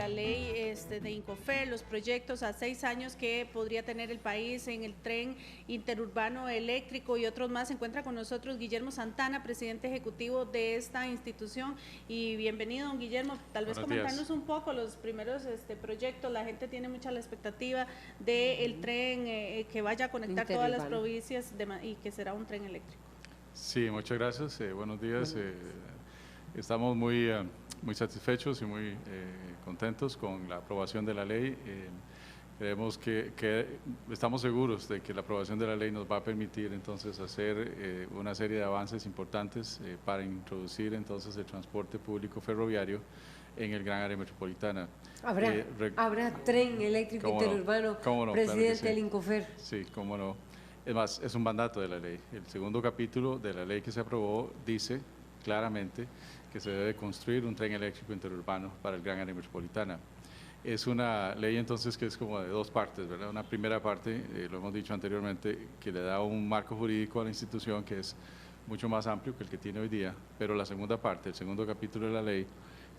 la ley de Incofer, los proyectos a 6 años que podría tener el país en el tren interurbano eléctrico y otros más. Se encuentra con nosotros Guillermo Santana, presidente ejecutivo de esta institución. Y bienvenido, don Guillermo. Tal vez comentarnos un poco los primeros proyectos. La gente tiene mucha la expectativa del tren que vaya a conectar todas las provincias y que será un tren eléctrico. Sí, muchas gracias. Buenos días. Estamos muy satisfechos y muy contentos con la aprobación de la ley. Creemos que estamos seguros de que la aprobación de la ley nos va a permitir entonces hacer una serie de avances importantes para introducir entonces el transporte público ferroviario en el gran área metropolitana. ¿Habrá tren eléctrico interurbano, no, presidente claro del Incofer? Sí, cómo no. Es más, es un mandato de la ley. El segundo capítulo de la ley que se aprobó dice claramente que se debe construir un tren eléctrico interurbano para el gran área metropolitana. Es una ley entonces que es como de dos partes, ¿verdad? Una primera parte, lo hemos dicho anteriormente, que le da un marco jurídico a la institución que es mucho más amplio que el que tiene hoy día, pero la segunda parte, el segundo capítulo de la ley,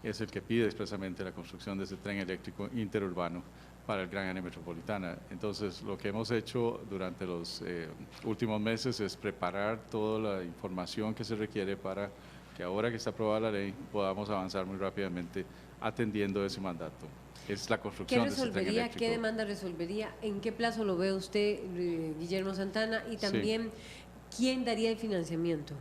es el que pide expresamente la construcción de ese tren eléctrico interurbano para el gran área metropolitana. Entonces, lo que hemos hecho durante los últimos meses es preparar toda la información que se requiere para que ahora que está aprobada la ley podamos avanzar muy rápidamente atendiendo ese mandato. Es la construcción de ese tren eléctrico. ¿Qué demanda resolvería? ¿En qué plazo lo ve usted, Guillermo Santana? Y también, ¿quién daría el financiamiento?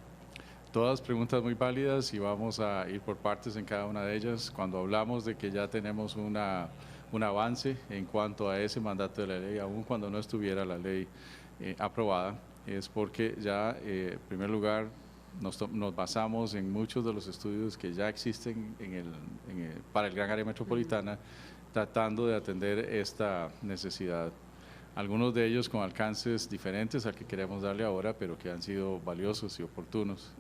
Todas preguntas muy válidas y vamos a ir por partes en cada una de ellas. Cuando hablamos de que ya tenemos un avance en cuanto a ese mandato de la ley, aun cuando no estuviera la ley aprobada, es porque ya, en primer lugar, nos basamos en muchos de los estudios que ya existen para el gran área metropolitana, tratando de atender esta necesidad. Algunos de ellos con alcances diferentes al que queremos darle ahora, pero que han sido valiosos y oportunos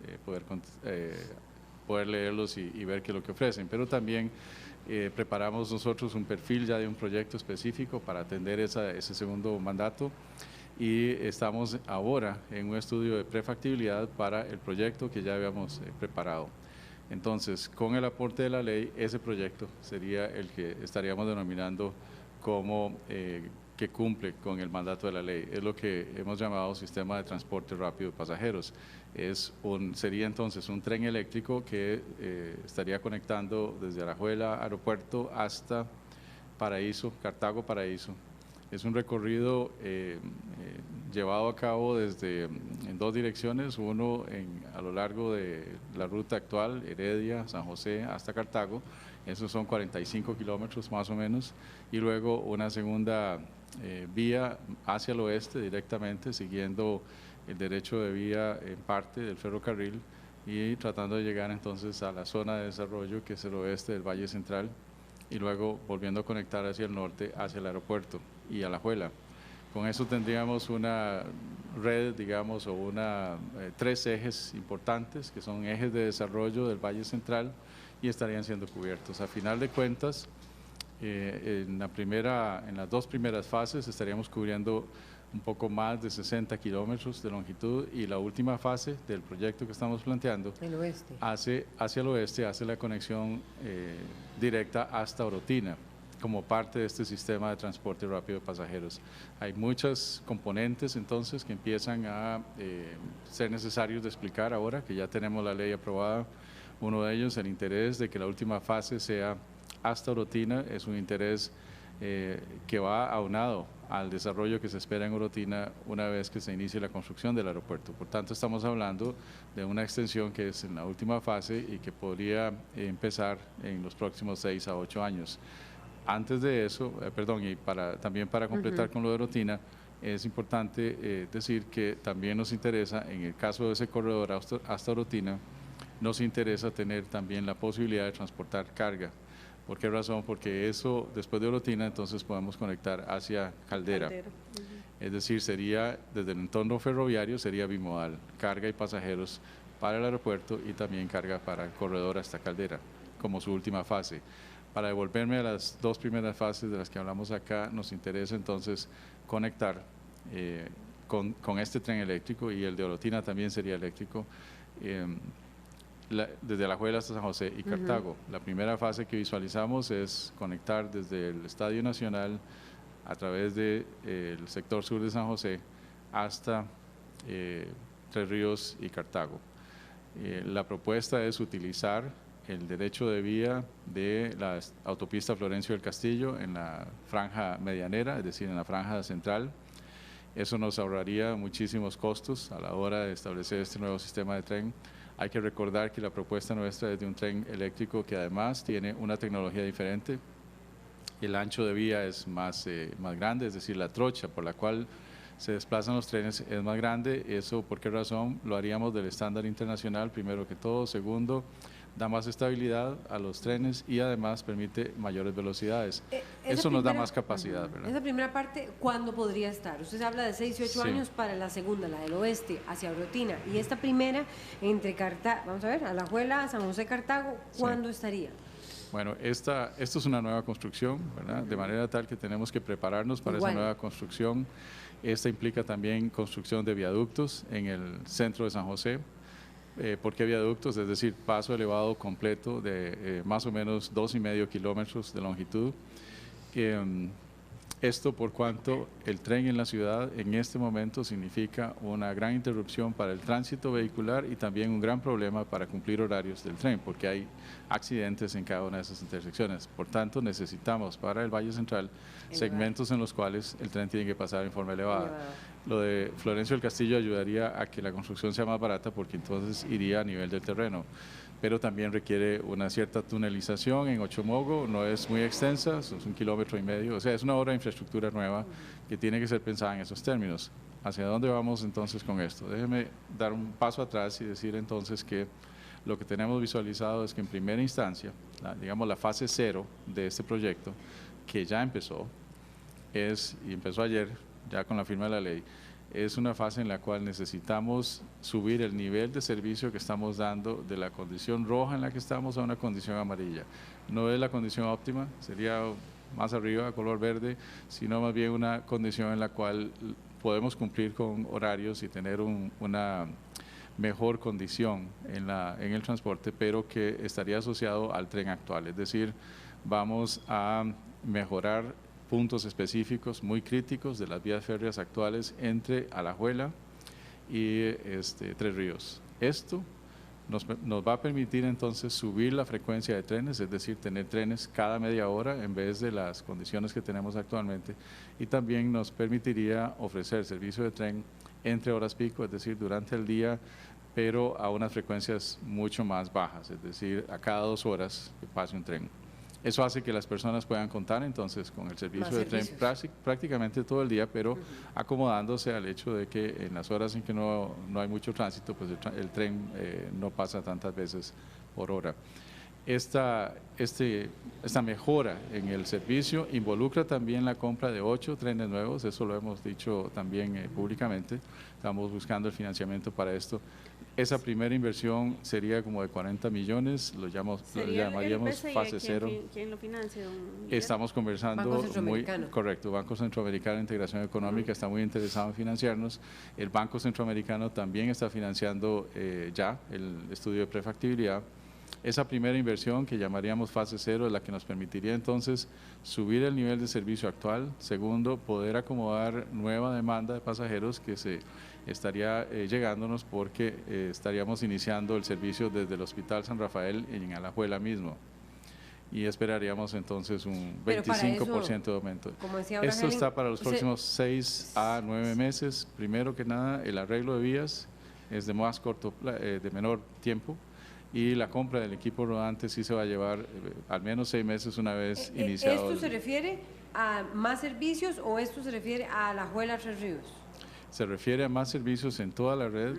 poder leerlos y ver qué es lo que ofrecen. Pero también preparamos nosotros un perfil ya de un proyecto específico para atender ese segundo mandato y estamos ahora en un estudio de prefactibilidad para el proyecto que ya habíamos preparado. Entonces, con el aporte de la ley, ese proyecto sería el que estaríamos denominando como que cumple con el mandato de la ley. Es lo que hemos llamado sistema de transporte rápido de pasajeros. Sería entonces un tren eléctrico que estaría conectando desde Alajuela Aeropuerto hasta Paraíso, Cartago Paraíso. Es un recorrido llevado a cabo en dos direcciones, uno a lo largo de la ruta actual, Heredia, San José, hasta Cartago, esos son 45 kilómetros más o menos, y luego una segunda vía hacia el oeste directamente, siguiendo el derecho de vía en parte del ferrocarril y tratando de llegar entonces a la zona de desarrollo que es el oeste del Valle Central y luego volviendo a conectar hacia el norte, hacia el aeropuerto y Alajuela. Con eso tendríamos una red, digamos, o tres ejes importantes, que son ejes de desarrollo del Valle Central y estarían siendo cubiertos. A final de cuentas, en las dos primeras fases estaríamos cubriendo un poco más de 60 kilómetros de longitud y la última fase del proyecto que estamos planteando hacia el oeste, hace la conexión directa hasta Orotina como parte de este sistema de transporte rápido de pasajeros. Hay muchas componentes entonces que empiezan a ser necesarios de explicar ahora que ya tenemos la ley aprobada. Uno de ellos, el interés de que la última fase sea hasta Orotina, es un interés que va aunado al desarrollo que se espera en Orotina una vez que se inicie la construcción del aeropuerto. Por tanto, estamos hablando de una extensión que es en la última fase y que podría empezar en los próximos 6 a 8 años. Antes de eso, y también para completar con lo de Orotina, es importante decir que también nos interesa, en el caso de ese corredor hasta Orotina, nos interesa tener también la posibilidad de transportar carga. ¿Por qué razón? Porque eso, después de Orotina, entonces podemos conectar hacia Caldera. Es decir, sería, desde el entorno ferroviario, sería bimodal, carga y pasajeros para el aeropuerto y también carga para el corredor hasta Caldera, como su última fase. Para devolverme a las dos primeras fases de las que hablamos acá, nos interesa entonces conectar con este tren eléctrico y el de Orotina también sería eléctrico, desde Alajuela hasta San José y Cartago. La primera fase que visualizamos es conectar desde el Estadio Nacional a través del sector sur de San José hasta Tres Ríos y Cartago. La propuesta es utilizar el derecho de vía de la autopista Florencio del Castillo en la franja medianera, es decir, en la franja central. Eso nos ahorraría muchísimos costos a la hora de establecer este nuevo sistema de tren. Hay que recordar que la propuesta nuestra es de un tren eléctrico que además tiene una tecnología diferente. El ancho de vía es más grande, es decir, la trocha por la cual se desplazan los trenes es más grande. ¿Eso por qué razón? Lo haríamos del estándar internacional, primero que todo. Segundo, da más estabilidad a los trenes y además permite mayores velocidades. Eso nos da más capacidad, ¿verdad? Esa primera parte, ¿cuándo podría estar? Usted habla de 6 y 8 años para la segunda, la del oeste, hacia Orotina. Y esta primera, entre Cartago, vamos a ver, Alajuela, San José, Cartago, ¿cuándo estaría? Bueno, esto es una nueva construcción, ¿verdad? De manera tal que tenemos que prepararnos para esa nueva construcción. Esta implica también construcción de viaductos en el centro de San José. ¿Por qué viaductos? Es decir, paso elevado completo de más o menos 2,5 kilómetros de longitud. Esto por cuanto el tren en la ciudad en este momento significa una gran interrupción para el tránsito vehicular y también un gran problema para cumplir horarios del tren, porque hay accidentes en cada una de esas intersecciones. Por tanto, necesitamos para el Valle Central segmentos en los cuales el tren tiene que pasar en forma elevada. Lo de Florencio del Castillo ayudaría a que la construcción sea más barata porque entonces iría a nivel del terreno, pero también requiere una cierta tunelización en Ochomogo, no es muy extensa, es 1,5 kilómetros, o sea, es una obra de infraestructura nueva que tiene que ser pensada en esos términos. ¿Hacia dónde vamos entonces con esto? Déjeme dar un paso atrás y decir entonces que lo que tenemos visualizado es que en primera instancia, digamos la fase 0 de este proyecto, que ya empezó, y empezó ayer, ya con la firma de la ley, es una fase en la cual necesitamos subir el nivel de servicio que estamos dando de la condición roja en la que estamos a una condición amarilla. No es la condición óptima, sería más arriba, color verde, sino más bien una condición en la cual podemos cumplir con horarios y tener una mejor condición en el transporte, pero que estaría asociado al tren actual. Es decir, vamos a mejorar puntos específicos muy críticos de las vías férreas actuales entre Alajuela y Tres Ríos. Esto nos va a permitir entonces subir la frecuencia de trenes, es decir, tener trenes cada media hora en vez de las condiciones que tenemos actualmente, y también nos permitiría ofrecer servicio de tren entre horas pico, es decir, durante el día, pero a unas frecuencias mucho más bajas, es decir, a cada 2 horas que pase un tren. Eso hace que las personas puedan contar entonces con el servicio de tren prácticamente todo el día, pero acomodándose al hecho de que en las horas en que no hay mucho tránsito, pues el tren no pasa tantas veces por hora. Esta mejora en el servicio involucra también la compra de 8 trenes nuevos, eso lo hemos dicho también públicamente, estamos buscando el financiamiento para esto. Esa primera inversión sería como de 40 millones, lo llamaríamos fase 0. ¿Quién lo financia? Estamos conversando, Banco Centroamericano. Correcto, Banco Centroamericano de Integración Económica está muy interesado en financiarnos. El Banco Centroamericano también está financiando ya el estudio de prefactibilidad. Esa primera inversión, que llamaríamos fase 0, es la que nos permitiría entonces subir el nivel de servicio actual. Segundo, poder acomodar nueva demanda de pasajeros que se estaría llegándonos porque estaríamos iniciando el servicio desde el Hospital San Rafael en Alajuela mismo. Y esperaríamos entonces un 25% de aumento. Esto está para los próximos 6 a 9 meses. Primero que nada, el arreglo de vías es de menor tiempo. Y la compra del equipo rodante sí se va a llevar al menos 6 meses una vez iniciado. ¿Esto se refiere a más servicios o esto se refiere a Alajuela, Tres Ríos? Se refiere a más servicios en toda la red,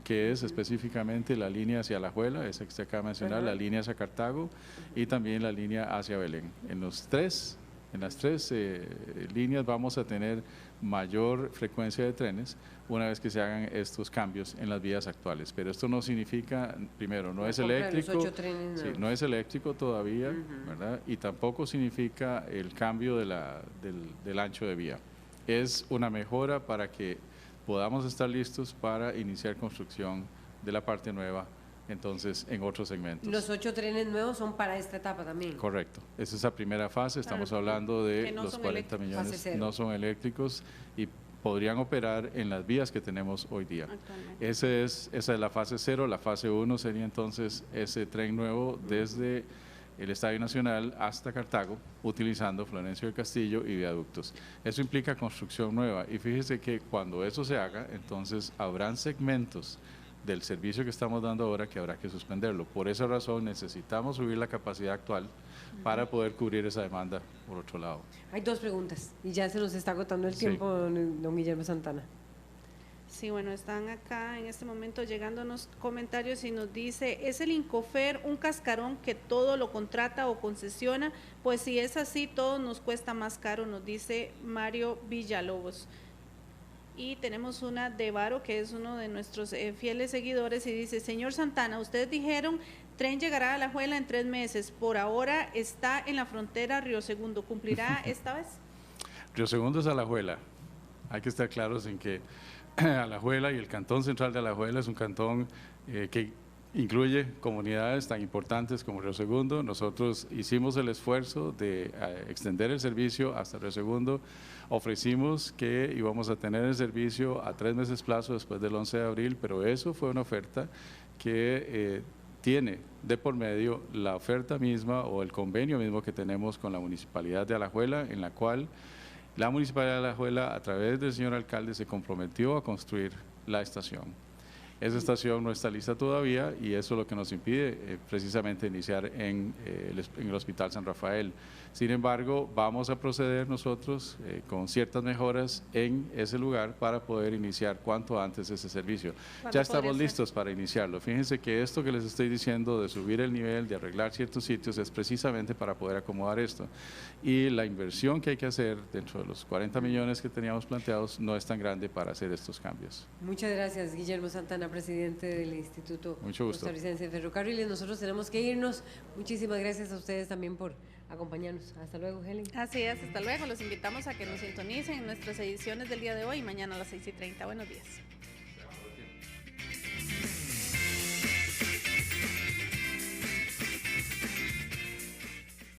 que es específicamente la línea hacia Alajuela, esa que usted acaba de mencionar, la línea hacia Cartago y también la línea hacia Belén. En las tres líneas vamos a tener mayor frecuencia de trenes una vez que se hagan estos cambios en las vías actuales. Pero esto no significa, primero, no es eléctrico, no es eléctrico todavía, ¿verdad? Y tampoco significa el cambio del ancho de vía. Es una mejora para que podamos estar listos para iniciar construcción de la parte nueva entonces en otros segmentos. Los 8 trenes nuevos son para esta etapa también. Correcto, esa es la primera fase, estamos Claro, hablando de que no los son 40 Fase millones, cero. no son eléctricos y podrían operar en las vías que tenemos hoy día. Actualmente. Esa es la fase 0, la fase 1 sería entonces ese tren nuevo desde el Estadio Nacional hasta Cartago, utilizando Florencio del Castillo y viaductos. Eso implica construcción nueva y fíjese que cuando eso se haga, entonces habrán segmentos del servicio que estamos dando ahora que habrá que suspenderlo. Por esa razón necesitamos subir la capacidad actual para poder cubrir esa demanda por otro lado. Hay 2 preguntas y ya se nos está agotando el Sí. tiempo, don Guillermo Santana. Sí, bueno, están acá en este momento llegándonos comentarios y nos dice, ¿es el Incofer un cascarón que todo lo contrata o concesiona? Pues si es así, todo nos cuesta más caro, nos dice Mario Villalobos. Y tenemos una de Varo, que es uno de nuestros fieles seguidores, y dice, señor Santana, ustedes dijeron, tren llegará a Alajuela en 3 meses, por ahora está en la frontera Río Segundo, ¿cumplirá esta vez? Río Segundo es Alajuela. Hay que estar claros en que Alajuela y el Cantón Central de Alajuela es un cantón que incluye comunidades tan importantes como Río Segundo. Nosotros hicimos el esfuerzo de extender el servicio hasta Río Segundo. Ofrecimos que íbamos a tener el servicio a 3 meses plazo después del 11 de abril, pero eso fue una oferta que tiene de por medio la oferta misma o el convenio mismo que tenemos con la Municipalidad de Alajuela, en la cual la Municipalidad de Alajuela, a través del señor alcalde, se comprometió a construir la estación. Esa estación no está lista todavía y eso es lo que nos impide precisamente iniciar en el Hospital San Rafael. Sin embargo, vamos a proceder nosotros con ciertas mejoras en ese lugar para poder iniciar cuanto antes ese servicio. Ya estamos listos para iniciarlo. Fíjense que esto que les estoy diciendo de subir el nivel, de arreglar ciertos sitios, es precisamente para poder acomodar esto. Y la inversión que hay que hacer dentro de los 40 millones que teníamos planteados no es tan grande para hacer estos cambios. Muchas gracias, Guillermo Santana, presidente del Instituto Costarricense de Ferrocarriles. Nosotros tenemos que irnos. Muchísimas gracias a ustedes también por acompañarnos. Hasta luego, Helen. Así es, hasta luego. Los invitamos a que nos sintonicen en nuestras ediciones del día de hoy y mañana a las 6:30. Buenos días.